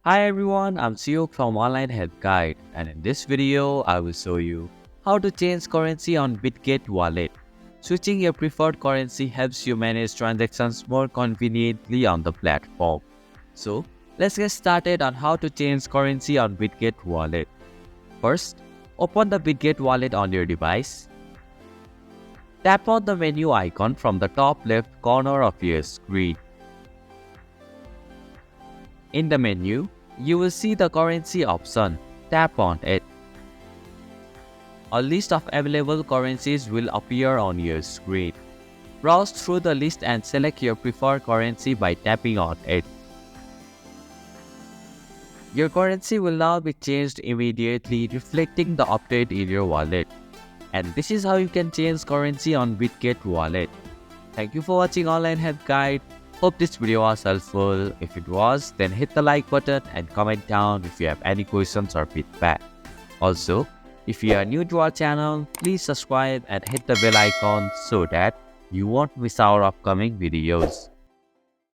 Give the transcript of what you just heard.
Hi everyone, I'm Siok from Online Help Guide, and in this video, I will show you how to change currency on Bitget Wallet. Switching your preferred currency helps you manage transactions more conveniently on the platform. So, let's get started on how to change currency on Bitget Wallet. First, open the Bitget Wallet on your device. Tap on the menu icon from the top left corner of your screen. In the menu, you will see the currency option. Tap on it. A list of available currencies will appear on your screen. Browse through the list and select your preferred currency by tapping on it. Your currency will now be changed immediately, reflecting the update in your wallet. And this is how you can change currency on Bitget Wallet. Thank you for watching Online Help Guide. Hope this video was helpful. If it was, then hit the like button and comment down if you have any questions or feedback. Also, if you are new to our channel, please subscribe and hit the bell icon so that you won't miss our upcoming videos.